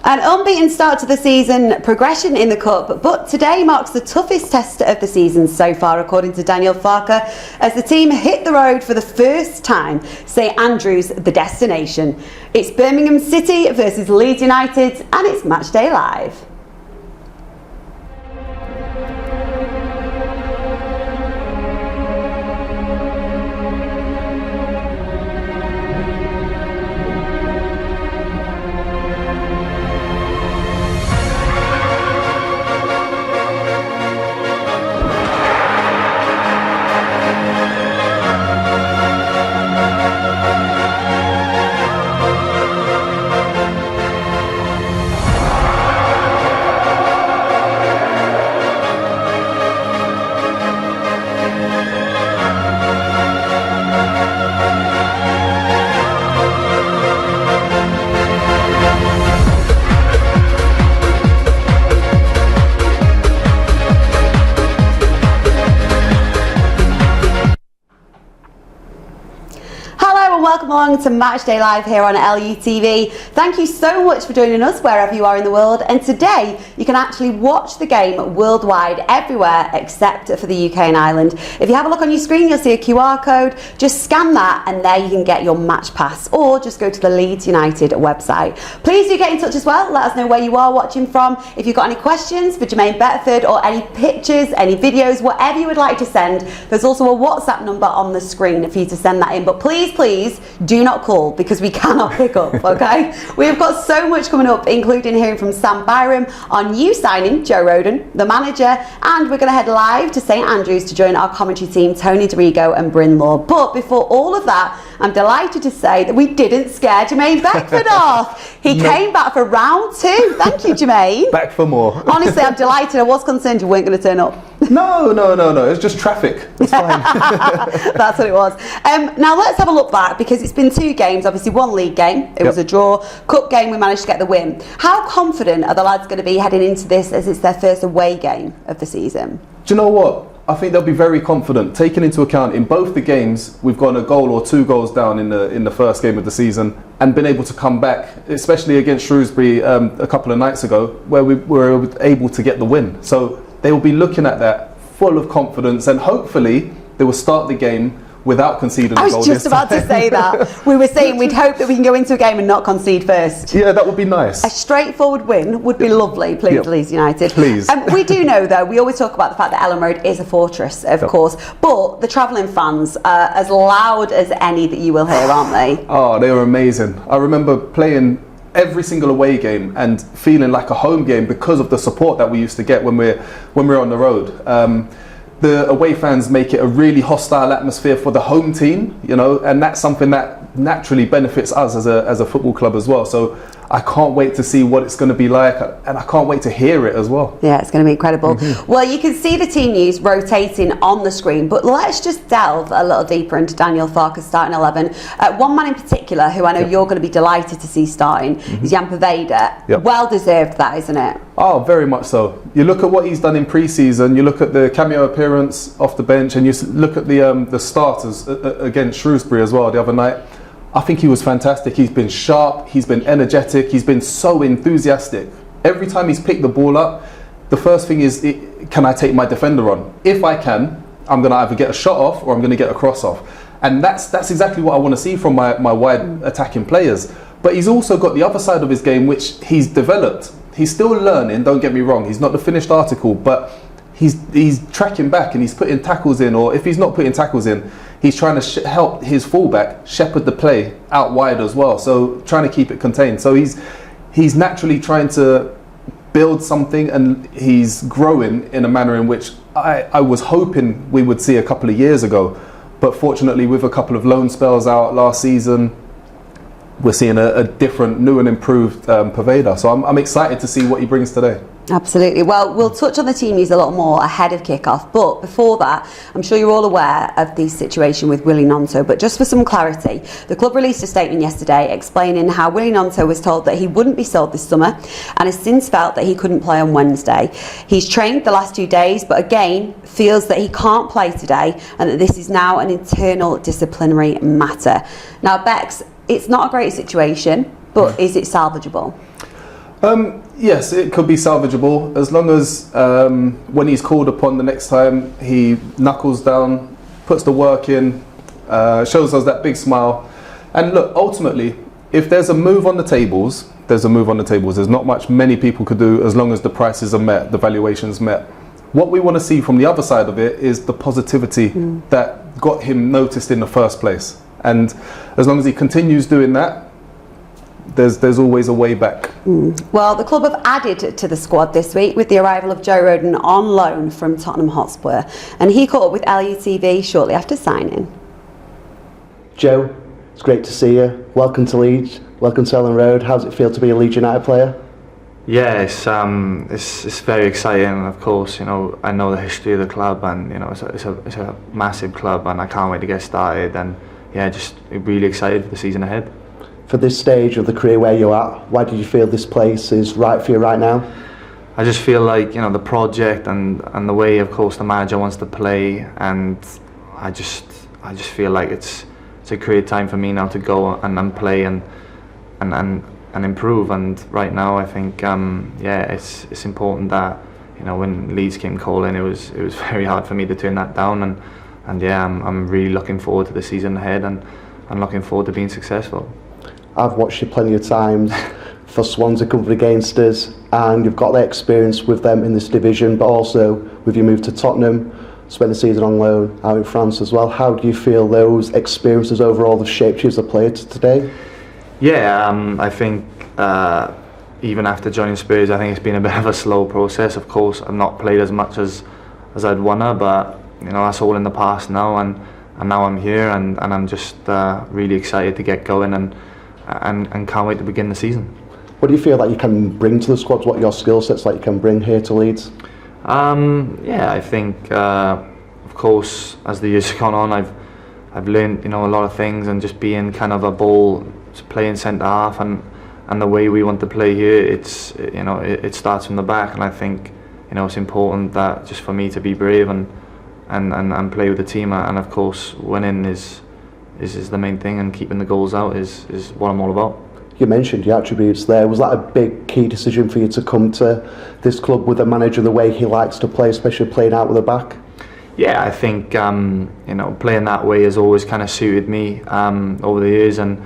An unbeaten start to the season, progression in the Cup, but today marks the toughest test of the season so far, according to Daniel Farke, as the team hit the road for the first time, St Andrews the destination. It's Birmingham City versus Leeds United, and it's Matchday Live. Welcome along to Matchday Live here on LUTV. Thank you so much for joining us wherever you are in the world, and today you can actually watch the game worldwide everywhere except for the UK and Ireland. If you have a look on your screen, you'll see a QR code. Just scan that and there you can get your match pass, or just go to the Leeds United website. Please do get in touch as well. Let us know where you are watching from. If you've got any questions for Jermaine Bettford or any pictures, any videos, whatever you would like to send, there's also a WhatsApp number on the screen for you to send that in. But please do not call, because we cannot pick up, okay? We've got so much coming up, including hearing from Sam Byram, our new signing, Joe Rodon, the manager, and we're going to head live to St Andrews to join our commentary team, Tony DeRigo and Bryn Law. But before all of that, I'm delighted to say that we didn't scare Jermaine Beckford off. He came back for round two. Thank you, Jermaine. Back for more. Honestly, I'm delighted. I was concerned you weren't going to turn up. No. It's just traffic. It's fine. That's what it was. Now let's have a look back, because it's been two games. Obviously, one league game. It was a draw. Cup game, we managed to get the win. How confident are the lads going to be heading into this, as it's their first away game of the season? Do you know what? I think they'll be very confident, taking into account in both the games we've gone a goal or two goals down in the first game of the season, and been able to come back, especially against Shrewsbury a couple of nights ago, where we were able to get the win. So they will be looking at that full of confidence, and hopefully they will start the game without conceding a goal. I was just about to say that. We were saying we'd hope that we can go into a game and not concede first. Yeah, that would be nice. A straightforward win would be lovely, please, Leeds United. Please. We do know, though, we always talk about the fact that Ellen Road is a fortress, of course, but the travelling fans are as loud as any that you will hear, aren't they? Oh, they were amazing. I remember playing every single away game and feeling like a home game because of the support that we used to get when we're on the road. The away fans make it a really hostile atmosphere for the home team, you know, and that's something that naturally benefits us as a football club as well. So I can't wait to see what it's going to be like, and I can't wait to hear it as well. Yeah, it's going to be incredible. Well, you can see the team news rotating on the screen, but let's just delve a little deeper into Daniel Farke's starting 11. One man in particular who I know you're going to be delighted to see starting is Jan Poveda. Well deserved, that, isn't it? Oh, very much so. You look at what he's done in pre-season, you look at the cameo appearance off the bench, and you look at the starters against Shrewsbury as well the other night. I think he was fantastic. He's been sharp, he's been energetic, he's been so enthusiastic. Every time he's picked the ball up, the first thing is, can I take my defender on? If I can, I'm going to either get a shot off or I'm going to get a cross off. And that's exactly what I want to see from my wide attacking players. But he's also got the other side of his game, which he's developed. He's still learning, don't get me wrong. He's not the finished article, but he's tracking back and he's putting tackles in, or if he's not putting tackles in, he's trying to help his fullback shepherd the play out wide as well. So trying to keep it contained. So he's naturally trying to build something, and he's growing in a manner in which I was hoping we would see a couple of years ago. But fortunately, with a couple of loan spells out last season, we're seeing a different, new and improved Poveda. So I'm excited to see what he brings today. Absolutely. Well, we'll touch on the team news a lot more ahead of kick-off, but before that, I'm sure you're all aware of the situation with Willy Gnonto, but just for some clarity, the club released a statement yesterday explaining how Willy Gnonto was told that he wouldn't be sold this summer and has since felt that he couldn't play on Wednesday. He's trained the last 2 days, but again feels that he can't play today and that this is now an internal disciplinary matter. Now, Bex, it's not a great situation, but is it salvageable? Yes, it could be salvageable as long as when he's called upon the next time, he knuckles down, puts the work in, shows us that big smile. And look, ultimately, if there's a move on the tables, there's a move on the tables. There's not much many people could do as long as the prices are met, the valuations met. What we want to see from the other side of it is the positivity that got him noticed in the first place. And as long as he continues doing that, there's always a way back. Well, the club have added to the squad this week with the arrival of Joe Rodon on loan from Tottenham Hotspur, and he caught up with LUTV shortly after signing. Joe, it's great to see you. Welcome to Leeds. Welcome to Ellen Road. How does it feel to be a Leeds United player? Yeah, it's very exciting. Of course, you know, I know the history of the club, and you know it's a massive club, and I can't wait to get started. And yeah, just really excited for the season ahead. For this stage of the career where you're at, why do you feel this place is right for you right now? I just feel like, you know, the project and the way, of course, the manager wants to play, and I just feel like it's a great time for me now to go and play and improve. And right now, I think yeah, it's important that, you know, when Leeds came calling, it was very hard for me to turn that down, and yeah, I'm really looking forward to the season ahead, and I'm looking forward to being successful. I've watched you plenty of times for Swansea coming against us, and you've got that experience with them in this division, but also with your move to Tottenham, spent the season on loan out in France as well. How do you feel those experiences overall have shaped you as a player to today? Yeah, I think even after joining Spurs, I think it's been a bit of a slow process. Of course, I've not played as much as I'd wanna, but you know, that's all in the past now, and now I'm here, and I'm just really excited to get going, and can't wait to begin the season. What do you feel like you can bring to the squad? What are your skill sets that you can bring here to Leeds? Yeah, I think of course, as the years have gone on, I've learned, you know, a lot of things, and just being kind of a ball playing centre half, and the way we want to play here, it's, you know, it starts from the back, and I think, you know, it's important that just for me to be brave and play with the team, and of course winning is the main thing, and keeping the goals out is what I'm all about. You mentioned your attributes there. Was that a big key decision for you to come to this club with a manager the way he likes to play, especially playing out with the back? Yeah, I think you know, playing that way has always kind of suited me over the years, and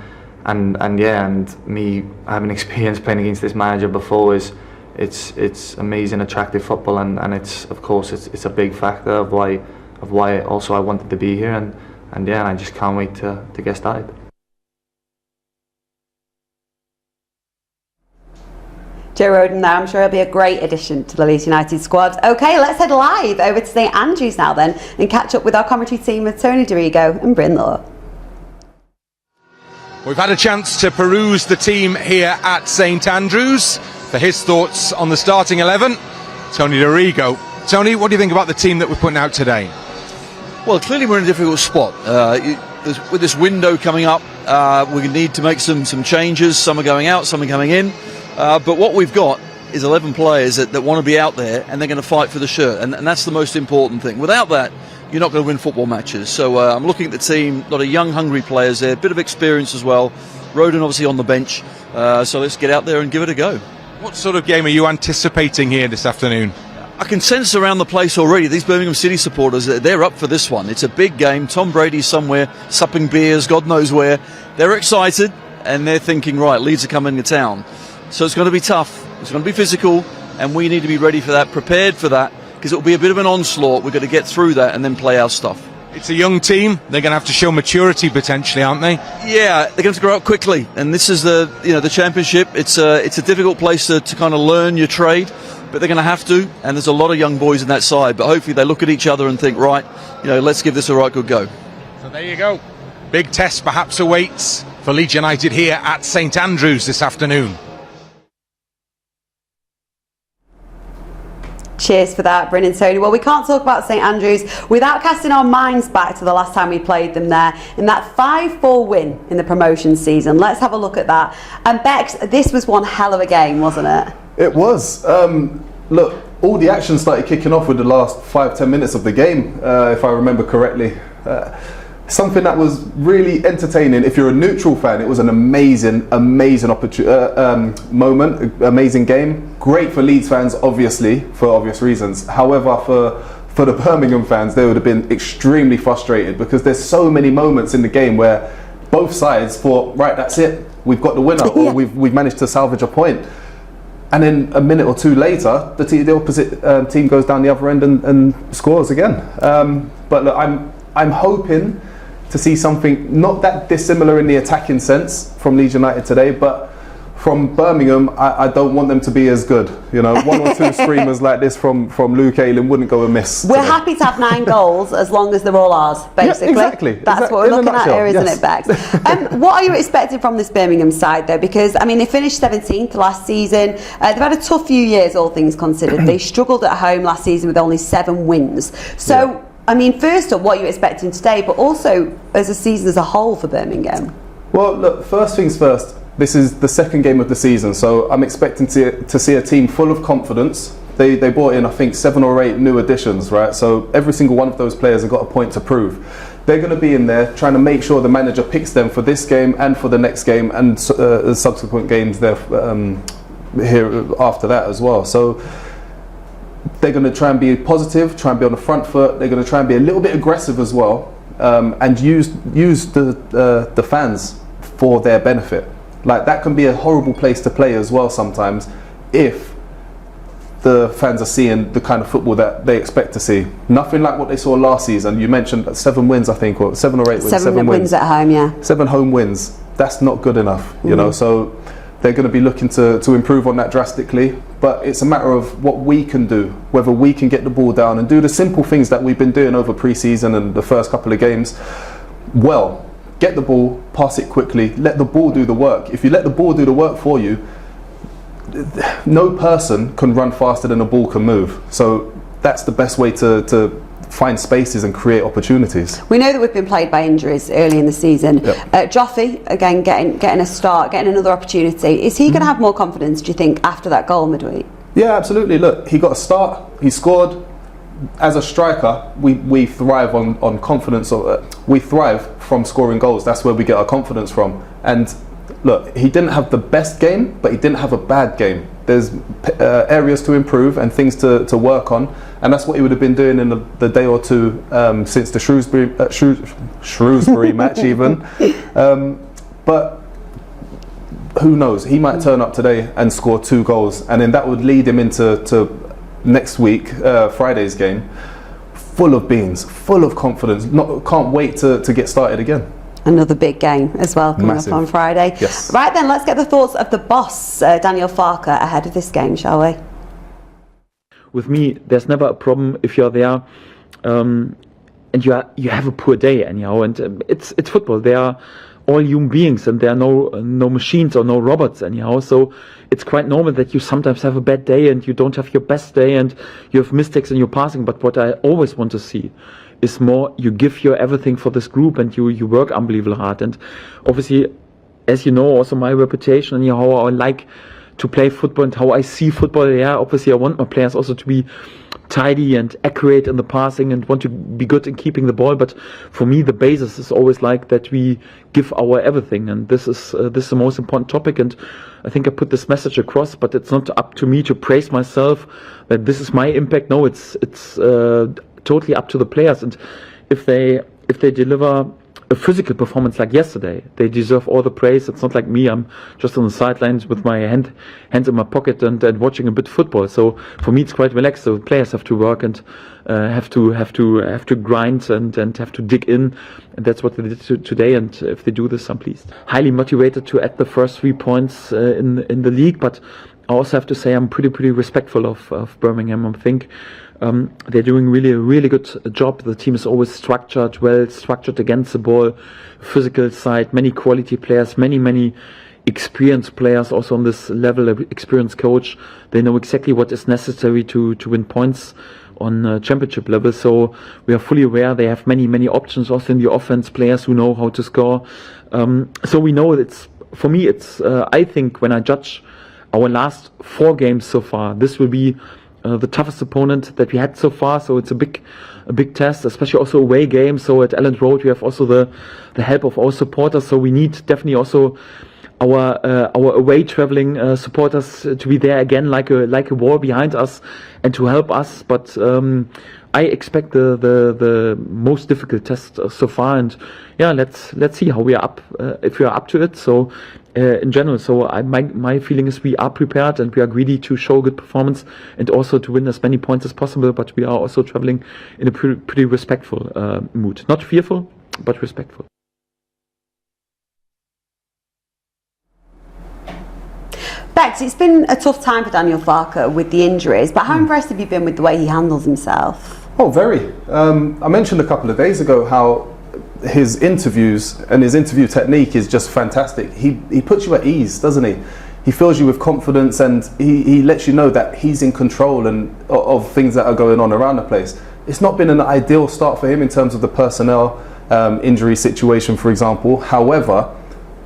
yeah, and me having experience playing against this manager before it's amazing, attractive football, and it's, of course, it's a big factor of why also I wanted to be here, and yeah, and I just can't wait to get started. Joe Rodon there, I'm sure he'll be a great addition to the Leeds United squad. Okay, let's head live over to St Andrews now then, and catch up with our commentary team with Tony Dorigo and Bryn Law. We've had a chance to peruse the team here at St Andrews for his thoughts on the starting 11. Tony Dorigo. Tony, what do you think about the team that we're putting out today? Well, clearly we're in a difficult spot. With this window coming up, we need to make some changes. Some are going out, some are coming in. But what we've got is 11 players that want to be out there, and they're going to fight for the shirt. And that's the most important thing. Without that, you're not going to win football matches. So I'm looking at the team, a lot of young, hungry players there, a bit of experience as well. Rodon obviously on the bench. So let's get out there and give it a go. What sort of game are you anticipating here this afternoon? I can sense around the place already, these Birmingham City supporters, they're up for this one. It's a big game. Tom Brady's somewhere, supping beers, God knows where. They're excited, and they're thinking, right, Leeds are coming to town. So it's going to be tough, it's going to be physical, and we need to be ready for that, prepared for that, because it'll be a bit of an onslaught. We're going to get through that and then play our stuff. It's a young team. They're going to have to show maturity potentially, aren't they? Yeah, they're going to have to grow up quickly, and this is the championship. It's a difficult place to kind of learn your trade, but they're going to have to. And there's a lot of young boys in that side, but hopefully they look at each other and think, right, let's give this a right good go. So there you go. Big test perhaps awaits for Leeds United here at St Andrews this afternoon. Cheers for that, Bryn and Tony. Well, we can't talk about St Andrews without casting our minds back to the last time we played them there in that 5-4 win in the promotion season. Let's have a look at that. And Bex, this was one hell of a game, wasn't it? It was. Look, all the action started kicking off with the last 5-10 minutes of the game, if I remember correctly. something that was really entertaining. If you're a neutral fan, it was an amazing moment, amazing game. Great for Leeds fans, obviously, for obvious reasons. However, for the Birmingham fans, they would have been extremely frustrated because there's so many moments in the game where both sides thought, right, that's it, we've got the winner, or we've managed to salvage a point. And then a minute or two later, the opposite team goes down the other end and scores again. But look, I'm hoping to see something not that dissimilar in the attacking sense from Leeds United today, but from Birmingham, I don't want them to be as good. You know, one or two screamers like this from Luke Ayling wouldn't go amiss. We're happy to have 9 goals as long as they're all ours, basically. Yeah, exactly. That's what we're looking at here, isn't it, Bex? What are you expecting from this Birmingham side, though? Because, I mean, they finished 17th last season. They've had a tough few years, all things considered. They struggled at home last season with only 7 wins. So, I mean, first up, what are you expecting today, but also as a season as a whole for Birmingham? Well, look, first things first. This is the second game of the season, so I'm expecting to see a team full of confidence. They brought in, I think, 7 or 8 new additions, right? So every single one of those players have got a point to prove. They're going to be in there trying to make sure the manager picks them for this game and for the next game and subsequent games there here after that as well. So they're going to try and be positive, try and be on the front foot. They're going to try and be a little bit aggressive as well, and use the fans for their benefit. Like, that can be a horrible place to play as well sometimes if the fans are seeing the kind of football that they expect to see. Nothing like what they saw last season. You mentioned 7 wins, I think, or 7 or 8 wins. 7 wins at home, yeah. 7 home wins. That's not good enough, you know. So they're going to be looking to improve on that drastically. But it's a matter of what we can do, whether we can get the ball down and do the simple things that we've been doing over pre-season and the first couple of games well. Get the ball, pass it quickly, let the ball do the work. If you let the ball do the work for you, no person can run faster than a ball can move. So that's the best way to find spaces and create opportunities. We know that we've been plagued by injuries early in the season. Joffy, again, getting a start, getting another opportunity. Is he going to have more confidence, do you think, after that goal midweek? Yeah, absolutely. Look, he got a start, he scored. As a striker, we thrive on confidence. We thrive from scoring goals. That's where we get our confidence from. And look, he didn't have the best game, but he didn't have a bad game. There's areas to improve and things to work on, and that's what he would have been doing in the day or two since the Shrewsbury match even. But who knows? He might turn up today and score 2 goals, and then that would lead him into next week, Friday's game, full of beans, full of confidence. Can't wait to get started again. Another big game as well coming up on Friday. Yes. Right then, let's get the thoughts of the boss, Daniel Farke, ahead of this game, shall we? With me, there's never a problem if you're there and you have a poor day anyhow. And it's football. They are all human beings, and there are no machines or no robots anyhow. So it's quite normal that you sometimes have a bad day and you don't have your best day and you have mistakes in your passing. But what I always want to see is more, you give your everything for this group and you work unbelievably hard. And obviously, as you know, also my reputation and how I like to play football and how I see football, obviously I want my players also to be tidy and accurate in the passing and want to be good in keeping the ball. But for me, the basis is always like that we give our everything, and this is the most important topic. And I think I put this message across, but it's not up to me to praise myself that this is my impact. No, it's totally up to the players, and if they deliver a physical performance like yesterday, they deserve all the praise. It's not like me, I'm just on the sidelines with my hands in my pocket and watching a bit of football. So for me it's quite relaxed. So players have to work and have to grind and have to dig in, and that's what they did today. And if they do this, I'm pleased. Highly motivated to add the first 3 points in the league, but I also have to say I'm pretty respectful of Birmingham. I think they're doing a really good job. The team is always well structured against the ball, physical side, many quality players, many experienced players also on this level, experienced coach. They know exactly what is necessary to win points on championship level. So we are fully aware they have many options also in the offense, players who know how to score. So we know for me, I think when I judge our last 4 games so far, this will be the toughest opponent that we had so far. So it's a big test, especially also away game. So at Elland Road we have also the help of our supporters. So we need definitely also our away traveling supporters to be there again, like a wall behind us, and to help us. But I expect the most difficult test so far, and yeah, let's see how we are up, if we are up to it. So in general, so my feeling is we are prepared and we are greedy to show a good performance and also to win as many points as possible. But we are also traveling in a pretty respectful mood, not fearful, but respectful. Bex, it's been a tough time for Daniel Farke with the injuries, but how impressed have you been with the way he handles himself? Oh, very. I mentioned a couple of days ago how his interviews and his interview technique is just fantastic. He puts you at ease, doesn't he? He fills you with confidence, and he lets you know that he's in control and of things that are going on around the place. It's not been an ideal start for him in terms of the personnel injury situation, for example. However,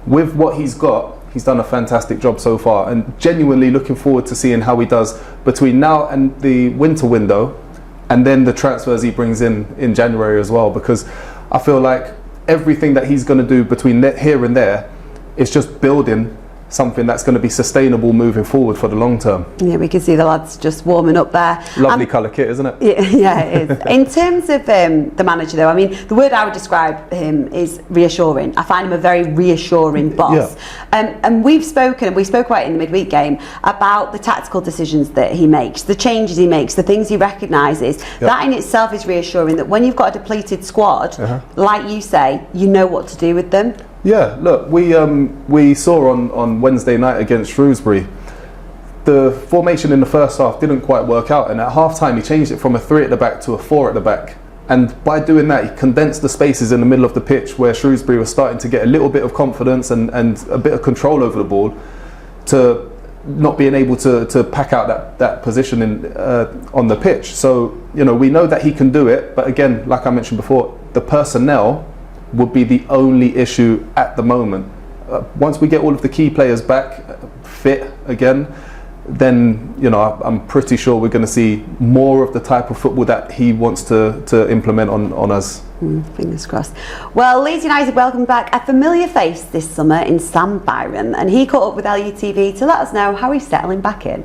with what he's got, he's done a fantastic job so far, and genuinely looking forward to seeing how he does between now and the winter window, and then the transfers he brings in January as well, because I feel like everything that he's going to do between here and there is just building something that's going to be sustainable moving forward for the long term. Yeah, we can see the lads just warming up there. Lovely colour kit, isn't it? Yeah, it is. In terms of the manager though, I mean, the word I would describe him is reassuring. I find him a very reassuring boss. Yeah. And we spoke about it in the midweek game, about the tactical decisions that he makes, the changes he makes, the things he recognises. Yep. That in itself is reassuring, that when you've got a depleted squad, like you say, you know what to do with them. Yeah, look, we saw on Wednesday night against Shrewsbury, the formation in the first half didn't quite work out, and at half time he changed it from a 3 at the back to a 4 at the back, and by doing that he condensed the spaces in the middle of the pitch where Shrewsbury was starting to get a little bit of confidence and a bit of control over the ball, to not being able to pack out that position on the pitch. So, you know, we know that he can do it, but again, like I mentioned before, the personnel would be the only issue at the moment. Once we get all of the key players back fit again, then, you know, I'm pretty sure we're going to see more of the type of football that he wants to implement on us. Fingers crossed. Well, Leeds United welcomed back a familiar face this summer in Sam Byram, and he caught up with LUTV to let us know how he's settling back in.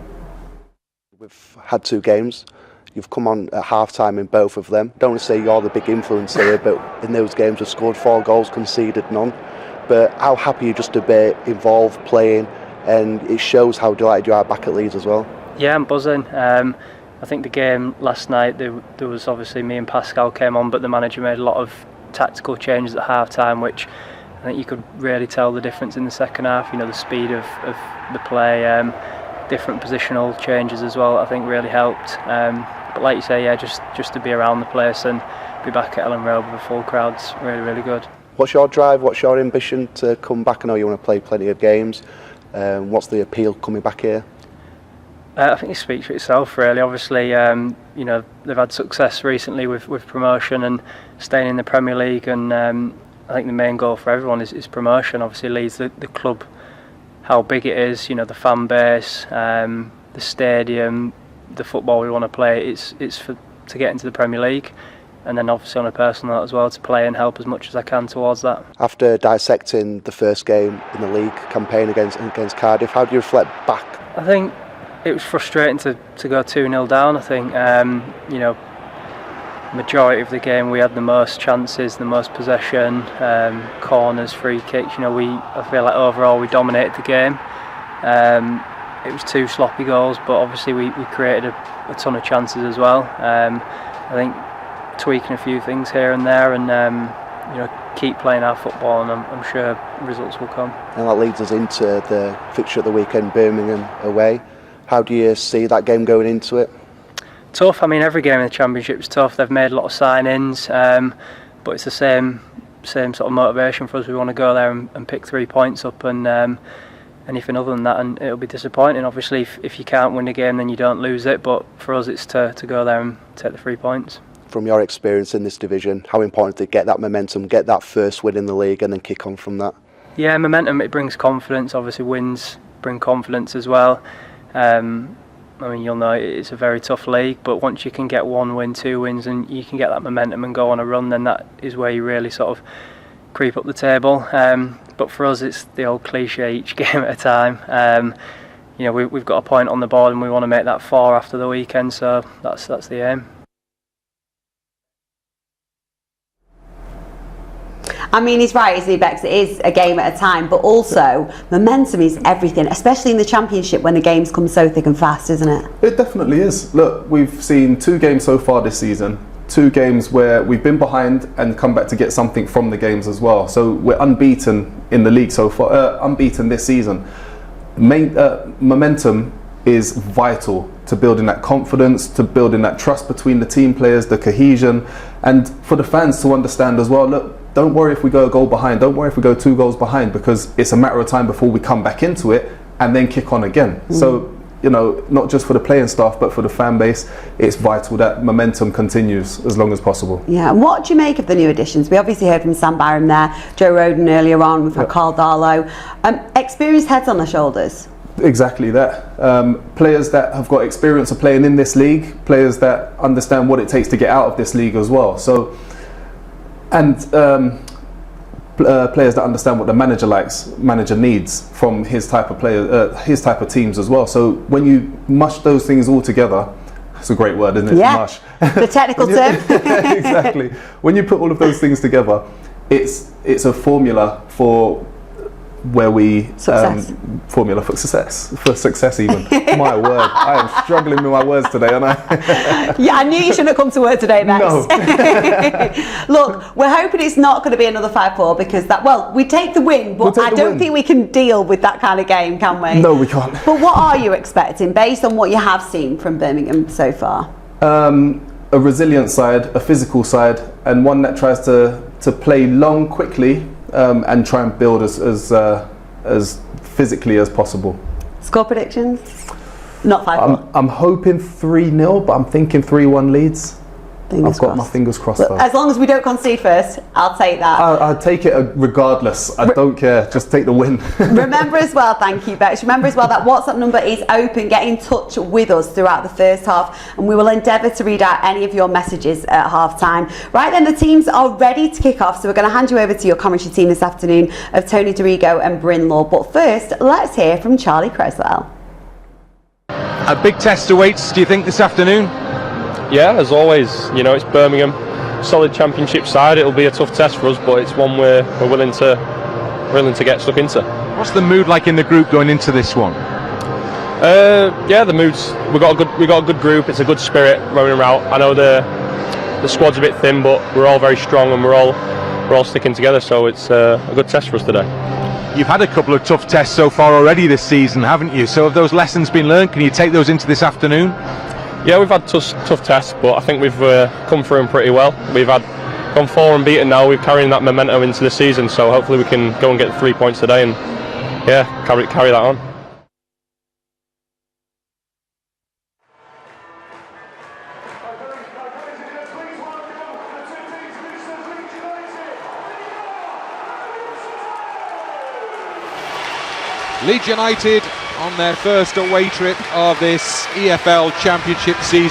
We've had 2 games. You've come on at half-time in both of them. Don't want to say you're the big influence here, but in those games we've scored 4 goals, conceded none. But how happy are you just to be involved, playing, and it shows how delighted you are back at Leeds as well? Yeah, I'm buzzing. I think the game last night, there was obviously me and Pascal came on, but the manager made a lot of tactical changes at half-time, which I think you could really tell the difference in the second half. You know, the speed of the play, different positional changes as well, I think really helped. But like you say, yeah, just to be around the place and be back at Elland Road with a full crowd's really, really good. What's your drive? What's your ambition to come back? I know you want to play plenty of games. What's the appeal coming back here? I think it speaks for itself, really. Obviously, you know, they've had success recently with promotion and staying in the Premier League, and I think the main goal for everyone is promotion. Obviously, Leeds, the club, how big it is, you know, the fan base, the stadium, the football we want to play, it's to get into the Premier League, and then obviously on a personal note as well, to play and help as much as I can towards that. After dissecting the first game in the league campaign against Cardiff, how do you reflect back? I think it was frustrating to go 2-0 down. I think you know, majority of the game we had the most chances, the most possession, corners, free kicks. You know, I feel like overall we dominated the game. It was 2 sloppy goals, but obviously we created a ton of chances as well. I think tweaking a few things here and there, and you know, keep playing our football, and I'm sure results will come. And that leads us into the fixture at the weekend, Birmingham away. How do you see that game going into it? Tough. I mean, every game in the Championship is tough. They've made a lot of signings, but it's the same sort of motivation for us. We want to go there and pick 3 points up, and anything other than that, and it'll be disappointing. Obviously, if you can't win the game, then you don't lose it. But for us, it's to go there and take the 3 points. From your experience in this division, how important to get that momentum, get that first win in the league, and then kick on from that? Yeah, momentum, it brings confidence. Obviously, wins bring confidence as well. I mean, you'll know it's a very tough league, but once you can get 1 win, 2 wins, and you can get that momentum and go on a run, then that is where you really sort of creep up the table. But for us, it's the old cliche: each game at a time. You know, we've got a point on the board, and we want to make that 4 after the weekend. So that's the aim. I mean, he's right, isn't he, Bex? It is a game at a time, but also momentum is everything, especially in the Championship when the games come so thick and fast, isn't it? It definitely is. Look, we've seen 2 games so far this season. 2 games where we've been behind and come back to get something from the games as well. So we're unbeaten in the league so far, unbeaten this season. Momentum is vital to building that confidence, to building that trust between the team players, the cohesion, and for the fans to understand as well, look, don't worry if we go a goal behind, don't worry if we go 2 goals behind, because it's a matter of time before we come back into it and then kick on again. So, you know, not just for the playing staff, but for the fan base, it's vital that momentum continues as long as possible. Yeah, and what do you make of the new additions? We obviously heard from Sam Byram there, Joe Rodon earlier on, we've had Carl Darlow. Experienced heads on their shoulders. Exactly that. Players that have got experience of playing in this league, players that understand what it takes to get out of this league as well. So, and players that understand what the manager needs from his type of player, his type of teams as well. So when you mush those things all together, it's a great word, isn't it? Yeah, mush. The technical term. Exactly. When you put all of those things together, it's a formula for where we formula for success even. My word, I am struggling with my words today, aren't I? Yeah, I knew you shouldn't have come to work today, Max. No. Look, we're hoping it's not going to be another 5-4 because we take the win, but I don't think we can deal with that kind of game, can we? No, we can't. But what are you expecting based on what you have seen from Birmingham so far? A resilient side, a physical side, and one that tries to play long, quickly, and try and build as physically as possible. Score predictions? Not 5-4. I'm hoping 3-0, but I'm thinking 3-1 Leeds. I've got my fingers crossed though. As long as we don't concede first, I'll take that. I'll take it regardless. I don't care. Just take the win. Remember as well, thank you, Bex. Remember as well that WhatsApp number is open. Get in touch with us throughout the first half, and we will endeavour to read out any of your messages at half time. Right then, the teams are ready to kick off, so we're going to hand you over to your commentary team this afternoon of Tony DeRigo and Bryn Law. But first, let's hear from Charlie Cresswell. A big test awaits, do you think, this afternoon? Yeah, as always, you know, it's Birmingham, solid Championship side. It'll be a tough test for us, but it's one we're willing to get stuck into. What's the mood like in the group going into this one? Yeah, the mood's we got a good group. It's a good spirit running around. I know the squad's a bit thin, but we're all very strong and we're all sticking together. So it's a good test for us today. You've had a couple of tough tests so far already this season, haven't you? So have those lessons been learned? Can you take those into this afternoon? Yeah, we've had tough tests, but I think we've come through them pretty well. We've gone 4 unbeaten now. We're carrying that momentum into the season, so hopefully we can go and get 3 points today and carry that on. Leeds United on their first away trip of this EFL Championship season.